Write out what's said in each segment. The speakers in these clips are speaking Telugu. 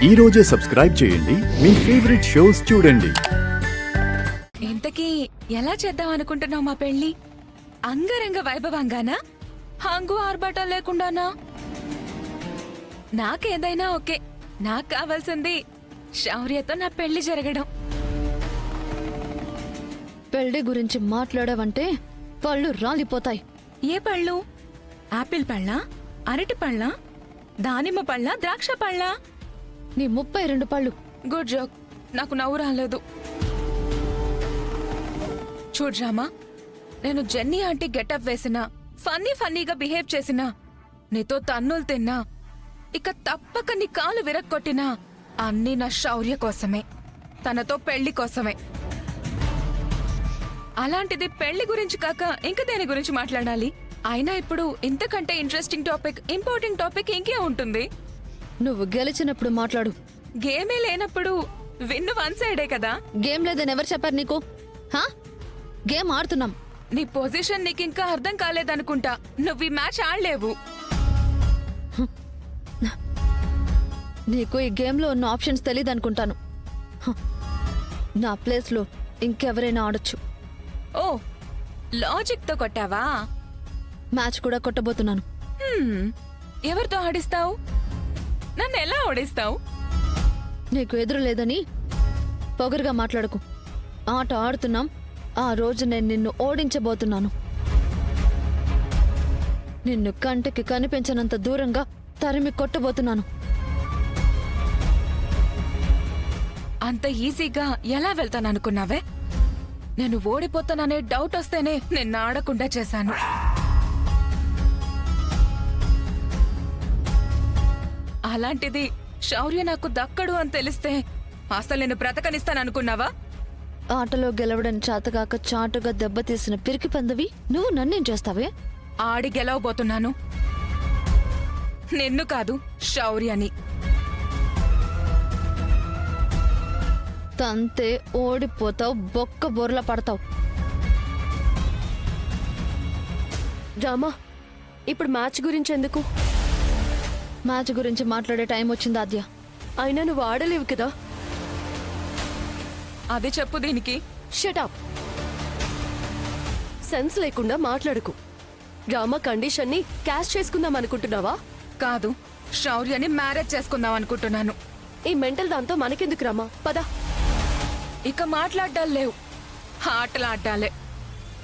ఈ రోజే సబ్స్క్రైబ్ చేయండి మీ ఫేవరెట్ షోస్ చూడండి. ఇంతకీ ఎలా చేద్దాం అనుకుంటున్నావు మా పెళ్లి? అంగరంగ వైభవంగానా, హంగు ఆర్భాటం లేకుండానా? నాకేదైనా ఓకే. నాకు కావాల్సింది శౌర్యతో నా పెళ్లి జరగడం. పెళ్లి గురించి మాట్లాడావంటే పళ్ళు రాలిపోతాయి. ఏ పళ్ళు? ఆపిల్ పళ్ళా, అరటి పళ్ళా, దానిమ్మ పళ్ళా, ద్రాక్ష పళ్ళా? నీ 32 పళ్ళు. Good joke. నాకు నవ్వు రాలేదు. చూడ్రామా, నేను జెన్నీ ఆంటీ గెటప్ వేసినా, ఫన్నీగా బిహేవ్ చేసినా, నీతో తన్నులు తిన్నా, ఇక తప్పక నీ కాలు విరక్కొట్టినా అన్నీ నా శౌర్య కోసమే, తనతో పెళ్లి కోసమే. అలాంటిది పెళ్లి గురించి కాక ఇంక దేని గురించి మాట్లాడాలి? అయినా ఇప్పుడు ఇంతకంటే ఇంట్రెస్టింగ్ టాపిక్, ఇంపార్టెంట్ టాపిక్ ఇంకే ఉంటుంది. నువ్వు గెలిచినప్పుడు మాట్లాడు. గేమే లేనప్పుడు విన్ను వన్ సైడే కదా. గేమ్ లేదని ఎవరు చెప్పారు నీకు? హా? గేమ్ ఆడుతున్నాం. నీ పొజిషన్ నీకింకా అర్థం కాలేదనుకుంటా. నువ్వు ఈ మ్యాచ్ ఆడలేవు. నీకు ఈ గేమ్లో ఉన్న ఆప్షన్స్ తెలియదు అనుకుంటాను. నా ప్లేస్లో ఇంకెవరైనా ఆడొచ్చు. ఓ, లాజిక్ తో కొట్టావా? మ్యాచ్ కూడా కొట్టబోతున్నాను. ఎవరితో ఆడిస్తావు? నన్ను ఎలా ఓడిస్తావు? నీకు ఎదురు లేదని పొగరుగా మాట్లాడకు. ఆట ఆడుతున్నాం. ఆ రోజు నేను నిన్ను ఓడించబోతున్నాను. నిన్ను కంటికి కనిపించనంత దూరంగా తరిమి కొట్టబోతున్నాను. అంత ఈజీగా ఎలా వెళ్తాననుకున్నావే? నేను ఓడిపోతాననే డౌట్ వస్తేనే నిన్ను ఆడకుండా చేశాను. అలాంటిది శౌర్య నాకు దక్కడు అని తెలిస్తే అసలు నేను బ్రతకనిస్తాననుకున్నావా? ఆటలో గెలవడం చేతగాక చాటుగా దెబ్బతీసిన పిరికి పందవి నువ్వు నన్నేం చేస్తావే? ఆడి గెలవబోతున్నాను. నిన్ను కాదు, శౌర్యని. తంతే ఓడిపోతావు, బొక్క బొర్ల పడతావు. రామా, ఇప్పుడు మ్యాచ్ గురించి ఎందుకు? మ్యాచ్ గురించి మాట్లాడే టైం వచ్చింది ఆద్య. అయినా నువ్వు ఆడలేవు కదా. అది చెప్పు దీనికి. షటప్. సెన్స్ లేకుండా మాట్లాడుకు. రామా కండిషన్ని క్యాష్ చేసుకుందాం అనుకుంటున్నావా? కాదు, శౌర్యని మ్యారేజ్ చేసుకుందాం అనుకుంటున్నాను. ఈ మెంటల్ దాంతో మనకెందుకు రామా, పద. ఇక మాట్లాడ్డాలు లేవు, ఆటలాడ్డాలే.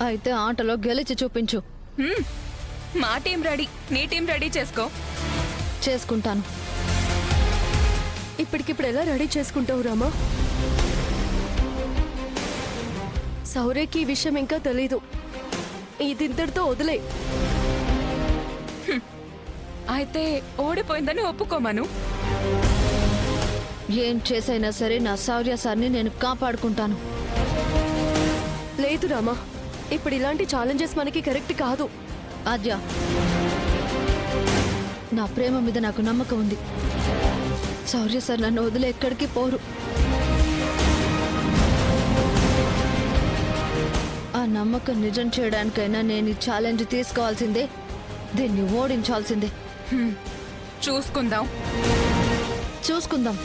అయితే ఆటలో గెలిచి చూపించు. మా టీం రెడీ, నీ టీం రెడీ చేసుకో. చేసుకుంటాను. ఇప్పటికిప్పుడు ఎలా రెడీ చేసుకుంటావు రామా? సౌర్యకి ఈ విషయం ఇంకా తెలీదు. ఇదింతటితో వదిలే. అయితే ఓడిపోయిందని ఒప్పుకోమను. ఏం చేసైనా సరే నా శౌర్య సార్ని నేను కాపాడుకుంటాను. లేదు రామా, ఇప్పుడు ఇలాంటి ఛాలెంజెస్ మనకి కరెక్ట్ కాదు. ఆద్య, నా ప్రేమ మీద నాకు నమ్మకం ఉంది. శౌర్య సార్ నన్ను వదిలే ఎక్కడికి పోరు. ఆ నమ్మకం నిజం చేయడానికైనా నేను ఈ ఛాలెంజ్ తీసుకోవాల్సిందే. దీన్ని ఓడించాల్సిందే. చూసుకుందాం. చూసుకుందాం.